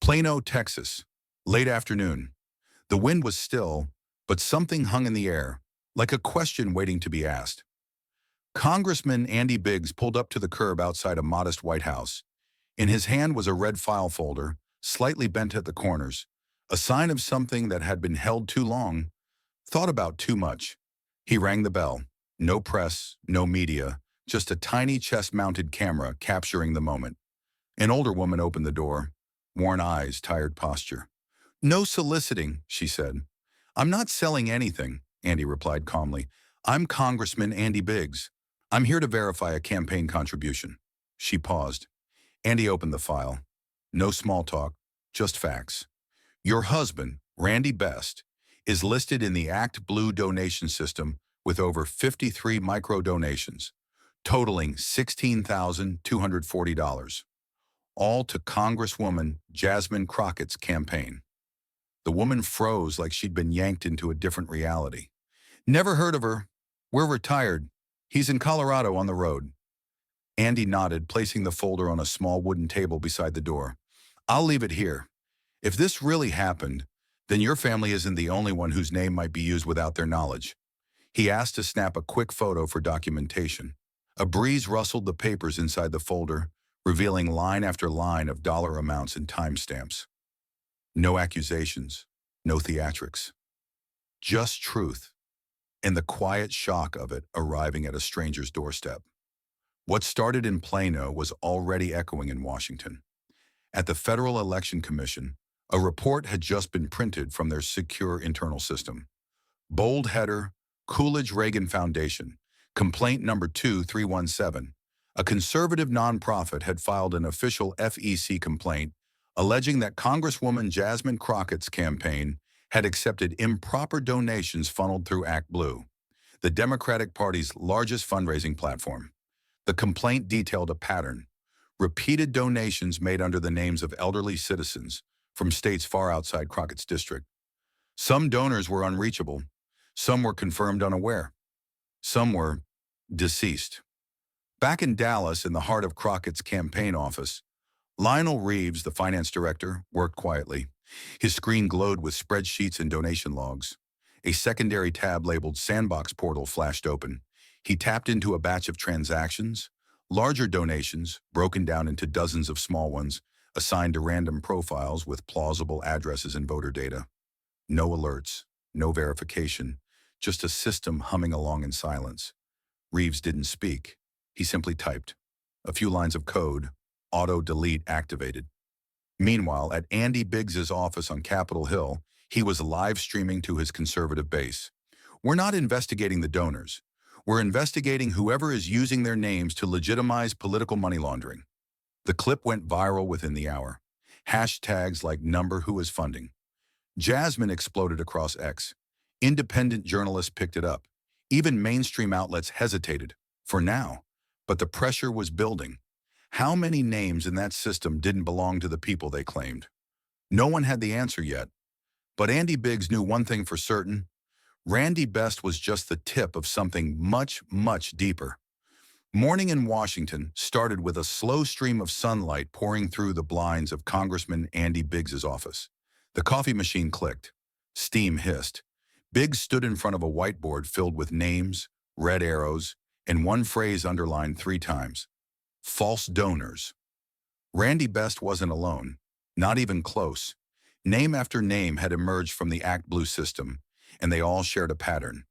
Plano, Texas. Late afternoon. The wind was still, but something hung in the air, like a question waiting to be asked. Congressman Andy Biggs pulled up to the curb outside a modest White House. In his hand was a red file folder, slightly bent at the corners, a sign of something that had been held too long, thought about too much. He rang the bell. No press, no media, just a tiny chest-mounted camera capturing the moment. An older woman opened the door, worn eyes, tired posture. "No soliciting," she said. "I'm not selling anything," Andy replied calmly. "I'm Congressman Andy Biggs. I'm here to verify a campaign contribution." She paused. Andy opened the file. No small talk, just facts. "Your husband, Randy Best, is listed in the Act Blue donation system with over 53 micro-donations, totaling $16,240, all to Congresswoman Jasmine Crockett's campaign." The woman froze like she'd been yanked into a different reality. "Never heard of her. We're retired. He's in Colorado on the road." Andy nodded, placing the folder on a small wooden table beside the door. "I'll leave it here. If this really happened, then your family isn't the only one whose name might be used without their knowledge." He asked to snap a quick photo for documentation. A breeze rustled the papers inside the folder, revealing line after line of dollar amounts and timestamps. No accusations, no theatrics. Just truth, and the quiet shock of it arriving at a stranger's doorstep. What started in Plano was already echoing in Washington. At the Federal Election Commission, a report had just been printed from their secure internal system. Bold header, Coolidge-Reagan Foundation, complaint number 2317. A conservative nonprofit had filed an official FEC complaint alleging that Congresswoman Jasmine Crockett's campaign had accepted improper donations funneled through Act Blue, the Democratic Party's largest fundraising platform. The complaint detailed a pattern: repeated donations made under the names of elderly citizens from states far outside Crockett's district. Some donors were unreachable, some were confirmed unaware, some were deceased. Back in Dallas, in the heart of Crockett's campaign office, Lionel Reeves, the finance director, worked quietly. His screen glowed with spreadsheets and donation logs. A secondary tab labeled Sandbox Portal flashed open. He tapped into a batch of transactions, larger donations, broken down into dozens of small ones, assigned to random profiles with plausible addresses and voter data. No alerts, no verification, just a system humming along in silence. Reeves didn't speak. He simply typed. A few lines of code, auto-delete activated. Meanwhile, at Andy Biggs's office on Capitol Hill, he was live streaming to his conservative base. "We're not investigating the donors. We're investigating whoever is using their names to legitimize political money laundering." The clip went viral within the hour. Hashtags like #who is funding. Jasmine exploded across X. Independent journalists picked it up. Even mainstream outlets hesitated, for now. But the pressure was building. How many names in that system didn't belong to the people they claimed? No one had the answer yet. But Andy Biggs knew one thing for certain. Randy Best was just the tip of something much, much deeper. Morning in Washington started with a slow stream of sunlight pouring through the blinds of Congressman Andy Biggs's office. The coffee machine clicked. Steam hissed. Biggs stood in front of a whiteboard filled with names, red arrows, and one phrase underlined 3 times. False donors. Randy Best wasn't alone, not even close. Name after name had emerged from the Act Blue system, and they all shared a pattern.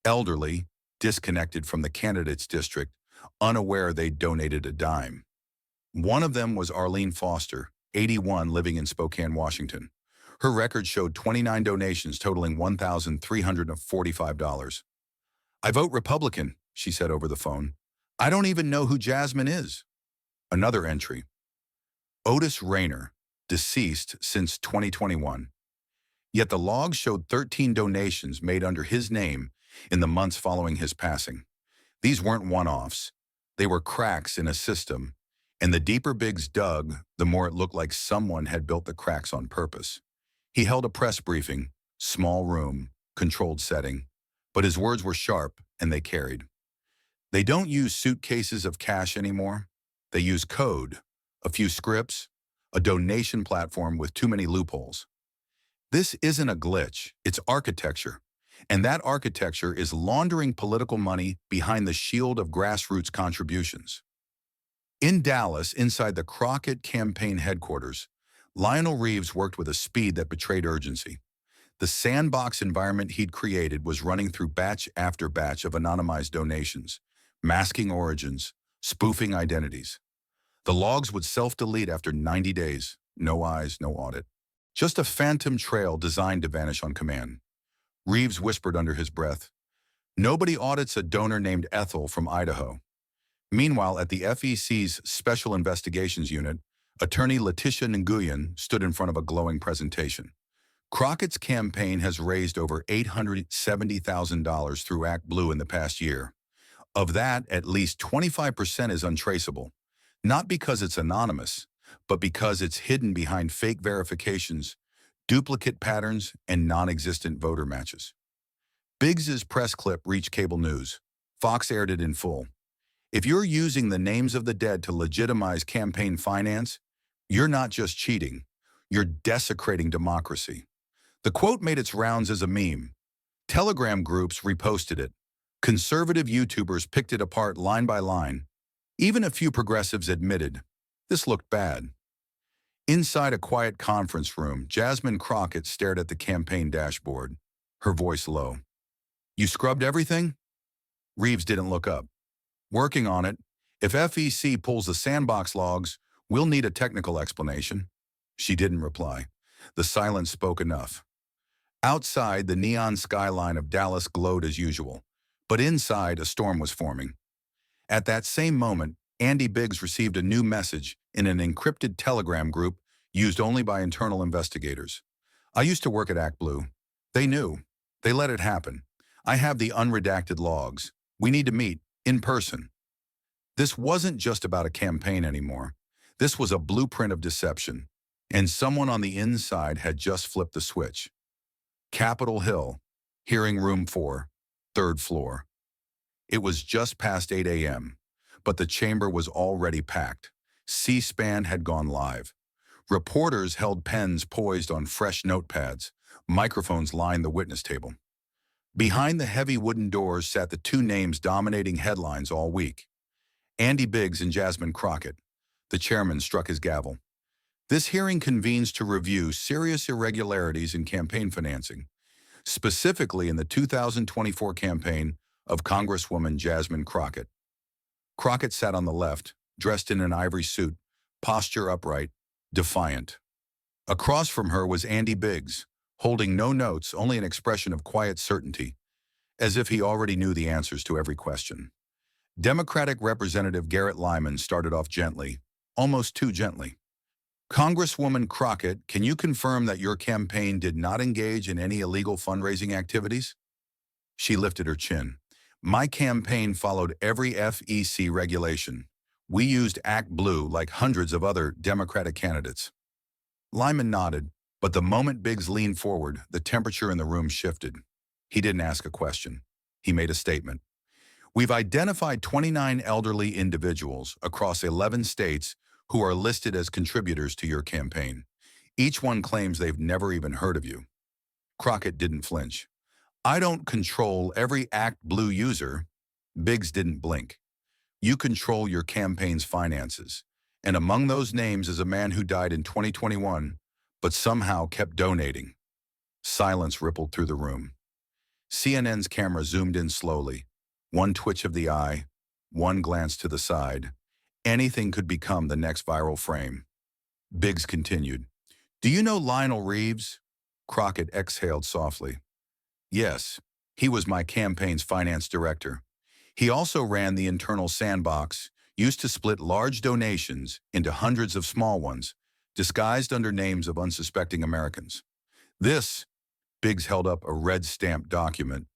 Elderly, disconnected from the candidate's district, unaware they'd donated a dime. One of them was Arlene Foster, 81, living in Spokane, Washington. Her record showed 29 donations totaling $1,345. "I vote Republican," she said over the phone. "I don't even know who Jasmine is." Another entry. Otis Rayner, deceased since 2021. Yet the log showed 13 donations made under his name in the months following his passing. These weren't one-offs. They were cracks in a system, and the deeper Biggs dug, the more it looked like someone had built the cracks on purpose. He held a press briefing, small room, controlled setting, but his words were sharp and they carried. "They don't use suitcases of cash anymore. They use code, a few scripts, a donation platform with too many loopholes. This isn't a glitch, it's architecture. And that architecture is laundering political money behind the shield of grassroots contributions. In Dallas, inside the Crockett campaign headquarters, Lionel Reeves worked with a speed that betrayed urgency. The sandbox environment he'd created was running through batch after batch of anonymized donations, masking origins, spoofing identities. The logs would self-delete after 90 days. No eyes, no audit. Just a phantom trail designed to vanish on command. Reeves whispered under his breath, "Nobody audits a donor named Ethel from Idaho." Meanwhile, at the FEC's Special Investigations Unit, attorney Letitia Nguyen stood in front of a glowing presentation. Crockett's campaign has raised over $870,000 through Act Blue in the past year. Of that, at least 25% is untraceable, not because it's anonymous, but because it's hidden behind fake verifications, duplicate patterns, and non-existent voter matches. Biggs's press clip reached cable news. Fox aired it in full. If you're using the names of the dead to legitimize campaign finance, you're not just cheating, you're desecrating democracy. The quote made its rounds as a meme. Telegram groups reposted it. Conservative YouTubers picked it apart line by line. Even a few progressives admitted, this looked bad. Inside a quiet conference room, Jasmine Crockett stared at the campaign dashboard, her voice low. "You scrubbed everything?" Reeves didn't look up. "Working on it. If FEC pulls the sandbox logs, we'll need a technical explanation." She didn't reply. The silence spoke enough. Outside, the neon skyline of Dallas glowed as usual, but inside, a storm was forming. At that same moment, Andy Biggs received a new message in an encrypted Telegram group used only by internal investigators. "I used to work at Act Blue. They knew. They let it happen. I have the unredacted logs. We need to meet, in person." This wasn't just about a campaign anymore. This was a blueprint of deception, and someone on the inside had just flipped the switch. Capitol Hill, hearing room 4, third floor. It was just past 8 a.m., but the chamber was already packed. C-SPAN had gone live. Reporters held pens poised on fresh notepads. Microphones lined the witness table. Behind the heavy wooden doors sat the two names dominating headlines all week. Andy Biggs and Jasmine Crockett. The chairman struck his gavel. "This hearing convenes to review serious irregularities in campaign financing, specifically in the 2024 campaign of Congresswoman Jasmine Crockett." Crockett sat on the left, dressed in an ivory suit, posture upright, defiant. Across from her was Andy Biggs, holding no notes, only an expression of quiet certainty, as if he already knew the answers to every question. Democratic Representative Garrett Lyman started off gently, almost too gently. "Congresswoman Crockett, can you confirm that your campaign did not engage in any illegal fundraising activities?" She lifted her chin. "My campaign followed every FEC regulation. We used Act Blue like hundreds of other Democratic candidates." Lyman nodded, but the moment Biggs leaned forward, the temperature in the room shifted. He didn't ask a question. He made a statement. "We've identified 29 elderly individuals across 11 states who are listed as contributors to your campaign. Each one claims they've never even heard of you." Crockett didn't flinch. "I don't control every Act Blue user." Biggs didn't blink. "You control your campaign's finances. And among those names is a man who died in 2021, but somehow kept donating." Silence rippled through the room. CNN's camera zoomed in slowly. One twitch of the eye, one glance to the side. Anything could become the next viral frame. Biggs continued. "Do you know Lionel Reeves?" Crockett exhaled softly. "Yes, he was my campaign's finance director. He also ran the internal sandbox, used to split large donations into hundreds of small ones, disguised under names of unsuspecting Americans. This," Biggs held up a red-stamped document,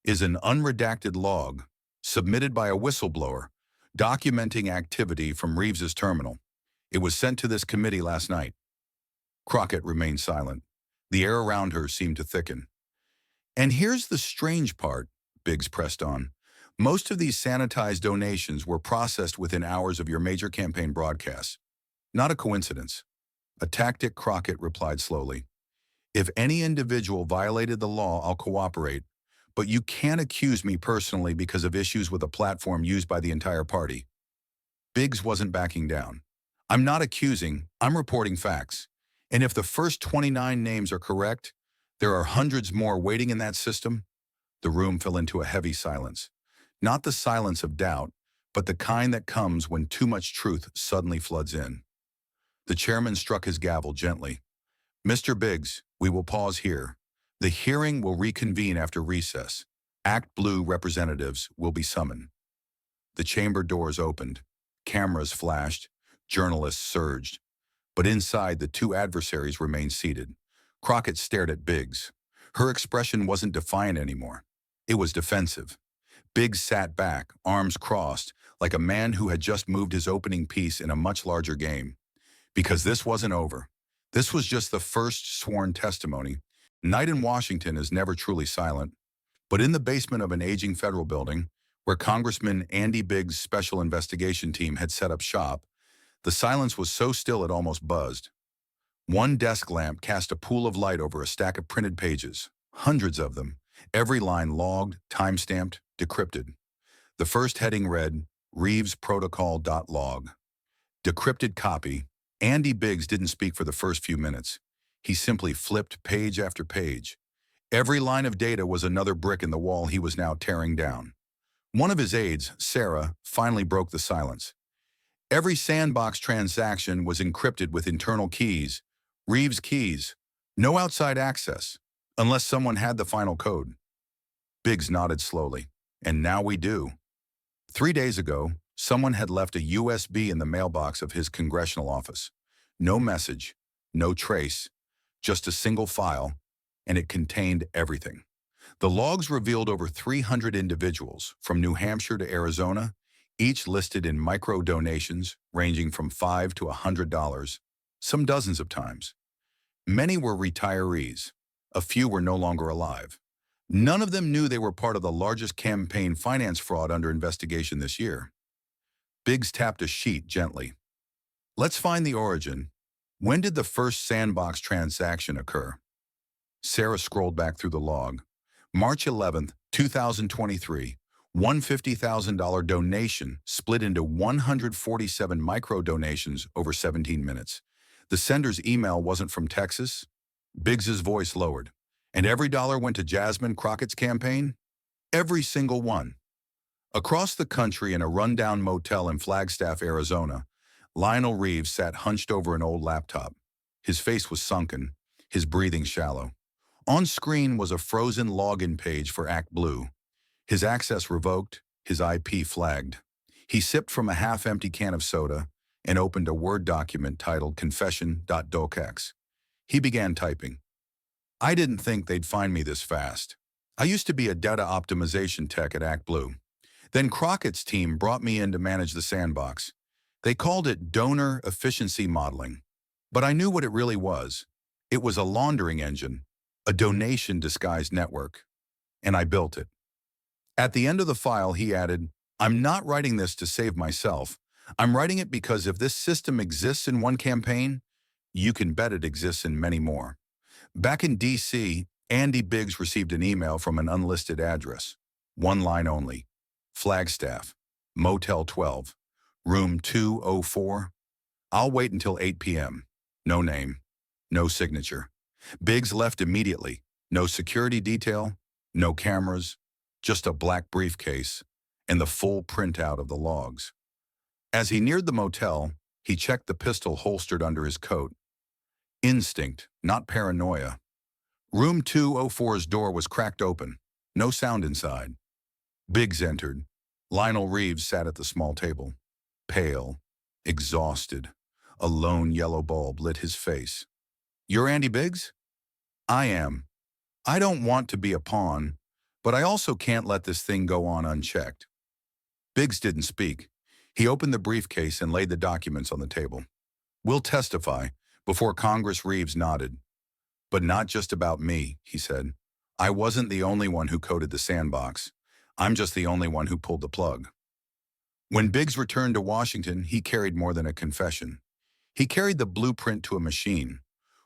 "is an unredacted log submitted by a whistleblower documenting activity from Reeves's terminal. It was sent to this committee last night." Crockett remained silent. The air around her seemed to thicken. "And here's the strange part," Biggs pressed on. "Most of these sanitized donations were processed within hours of your major campaign broadcasts. Not a coincidence." A tactic, Crockett replied slowly. If any individual violated the law, I'll cooperate. But you can't accuse me personally because of issues with a platform used by the entire party. Biggs wasn't backing down. I'm not accusing, I'm reporting facts. And if the first 29 names are correct, there are hundreds more waiting in that system. The room fell into a heavy silence. Not the silence of doubt, but the kind that comes when too much truth suddenly floods in. The chairman struck his gavel gently. Mr. Biggs, we will pause here. The hearing will reconvene after recess. Act Blue representatives will be summoned. The chamber doors opened. Cameras flashed. Journalists surged. But inside, the two adversaries remained seated. Crockett stared at Biggs. Her expression wasn't defiant anymore. It was defensive. Biggs sat back, arms crossed, like a man who had just moved his opening piece in a much larger game. Because this wasn't over. This was just the first sworn testimony. Night in Washington is never truly silent. But in the basement of an aging federal building, where Congressman Andy Biggs' special investigation team had set up shop, the silence was so still it almost buzzed. One desk lamp cast a pool of light over a stack of printed pages, hundreds of them, every line logged, time-stamped, decrypted. The first heading read, Reeves Protocol.log. Decrypted copy. Andy Biggs didn't speak for the first few minutes. He simply flipped page after page. Every line of data was another brick in the wall he was now tearing down. One of his aides, Sarah, finally broke the silence. Every sandbox transaction was encrypted with internal keys, Reeves keys, no outside access, unless someone had the final code. Biggs nodded slowly. And now we do. 3 days ago, someone had left a USB in the mailbox of his congressional office. No message, no trace, just a single file, and it contained everything. The logs revealed over 300 individuals, from New Hampshire to Arizona, each listed in micro-donations ranging from $5 to $100, some dozens of times. Many were retirees. A few were no longer alive. None of them knew they were part of the largest campaign finance fraud under investigation this year. Biggs tapped a sheet gently. Let's find the origin. When did the first sandbox transaction occur? Sarah scrolled back through the log. March 11th, 2023, $150,000 donation split into 147 micro-donations over 17 minutes. The sender's email wasn't from Texas. Biggs's voice lowered. And every dollar went to Jasmine Crockett's campaign? Every single one. Across the country in a rundown motel in Flagstaff, Arizona, Lionel Reeves sat hunched over an old laptop. His face was sunken, his breathing shallow. On screen was a frozen login page for Act Blue. His access revoked, his IP flagged. He sipped from a half-empty can of soda and opened a Word document titled confession.docx. He began typing. I didn't think they'd find me this fast. I used to be a data optimization tech at Act Blue. Then Crockett's team brought me in to manage the sandbox. They called it donor efficiency modeling. But I knew what it really was. It was a laundering engine, a donation disguised network. And I built it. At the end of the file, he added, I'm not writing this to save myself. I'm writing it because if this system exists in one campaign, you can bet it exists in many more. Back in D.C., Andy Biggs received an email from an unlisted address. One line only. Flagstaff, Motel 12, Room 204. I'll wait until 8 p.m. No name, no signature. Biggs left immediately. No security detail, no cameras, just a black briefcase and the full printout of the logs. As he neared the motel, he checked the pistol holstered under his coat. Instinct, not paranoia. Room 204's door was cracked open. No sound inside. Biggs entered. Lionel Reeves sat at the small table. Pale, exhausted. A lone yellow bulb lit his face. You're Andy Biggs? I am. I don't want to be a pawn, but I also can't let this thing go on unchecked. Biggs didn't speak. He opened the briefcase and laid the documents on the table. We'll testify. Before Congress, Reeves nodded. But not just about me, he said. I wasn't the only one who coded the sandbox. I'm just the only one who pulled the plug. When Biggs returned to Washington, he carried more than a confession. He carried the blueprint to a machine,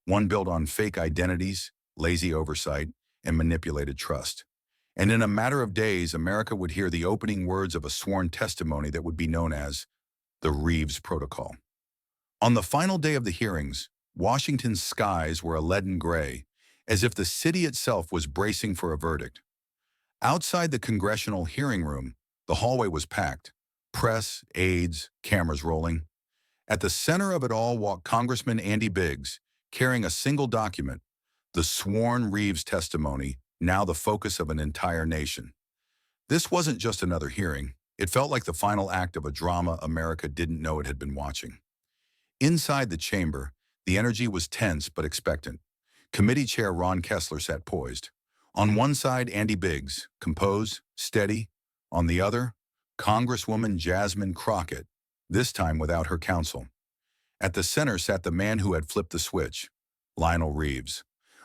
one built on fake identities, lazy oversight, and manipulated trust. And in a matter of days, America would hear the opening words of a sworn testimony that would be known as the Reeves Protocol. On the final day of the hearings, Washington's skies were a leaden gray, as if the city itself was bracing for a verdict. Outside the congressional hearing room, the hallway was packed. Press, aides, cameras rolling. At the center of it all walked Congressman Andy Biggs, carrying a single document, the sworn Reeves testimony, now the focus of an entire nation. This wasn't just another hearing. It felt like the final act of a drama America didn't know it had been watching. Inside the chamber, the energy was tense but expectant. Committee Chair Ron Kessler sat poised. On one side, Andy Biggs, composed, steady. On the other, Congresswoman Jasmine Crockett, this time without her counsel. At the center sat the man who had flipped the switch, Lionel Reeves.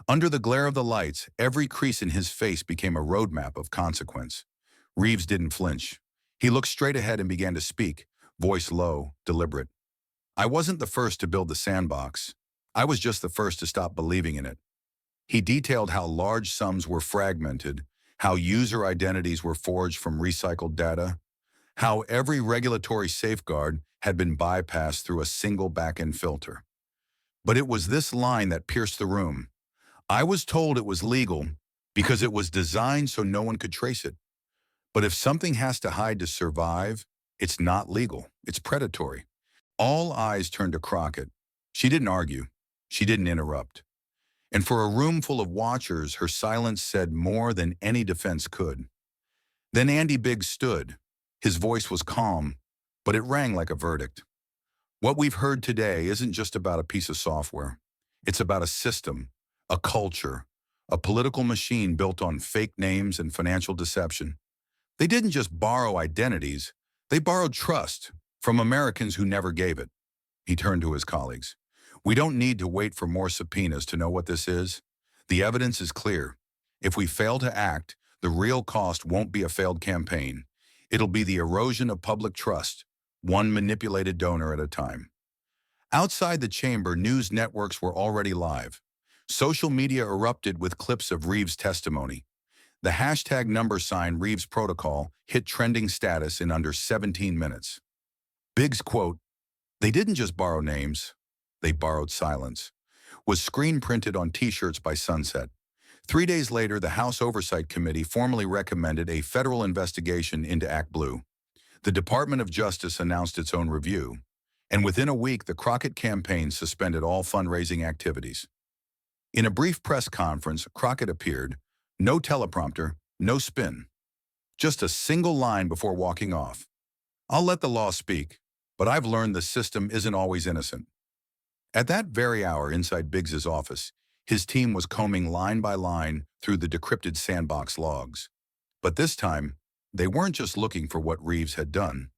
Under the glare of the lights, every crease in his face became a roadmap of consequence. Reeves didn't flinch. He looked straight ahead and began to speak, voice low, deliberate. I wasn't the first to build the sandbox. I was just the first to stop believing in it. He detailed how large sums were fragmented, how user identities were forged from recycled data, how every regulatory safeguard had been bypassed through a single back-end filter. But it was this line that pierced the room. I was told it was legal because it was designed so no one could trace it. But if something has to hide to survive, it's not legal. It's predatory. All eyes turned to Crockett. She didn't argue. She didn't interrupt. And for a room full of watchers, her silence said more than any defense could. Then Andy Biggs stood. His voice was calm, but it rang like a verdict. What we've heard today isn't just about a piece of software. It's about a system, a culture, a political machine built on fake names and financial deception. They didn't just borrow identities, they borrowed trust from Americans who never gave it. He turned to his colleagues. We don't need to wait for more subpoenas to know what this is. The evidence is clear. If we fail to act, the real cost won't be a failed campaign. It'll be the erosion of public trust, one manipulated donor at a time. Outside the chamber, news networks were already live. Social media erupted with clips of Reeves' testimony. The hashtag # Reeves Protocol hit trending status in under 17 minutes. Biggs' quote, "They didn't just borrow names, they borrowed silence," was screen printed on t-shirts by sunset. 3 days later, the House Oversight Committee formally recommended a federal investigation into Act Blue. The Department of Justice announced its own review, and within a week, the Crockett campaign suspended all fundraising activities. In a brief press conference, Crockett appeared, no teleprompter, no spin, just a single line before walking off. I'll let the law speak, but I've learned the system isn't always innocent. At that very hour inside Biggs's office, his team was combing line by line through the decrypted sandbox logs. But this time, they weren't just looking for what Reeves had done.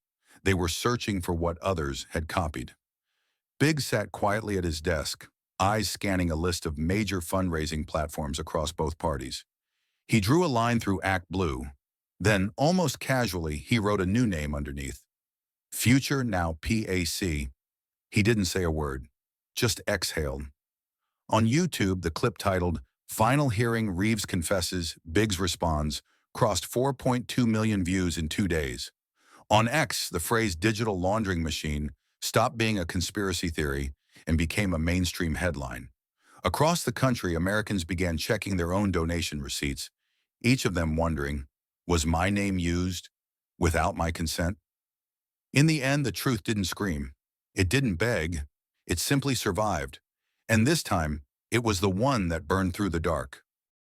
They were searching for what others had copied. Biggs sat quietly at his desk, eyes scanning a list of major fundraising platforms across both parties. He drew a line through Act Blue. Then, almost casually, he wrote a new name underneath. Future Now PAC. He didn't say a word, just exhaled. On YouTube, the clip titled, "Final Hearing Reeves Confesses, Biggs Responds," crossed 4.2 million views in 2 days. On X, the phrase digital laundering machine stopped being a conspiracy theory and became a mainstream headline. Across the country, Americans began checking their own donation receipts, each of them wondering, was my name used without my consent? In the end, the truth didn't scream. It didn't beg. It simply survived. And this time, it was the one that burned through the dark.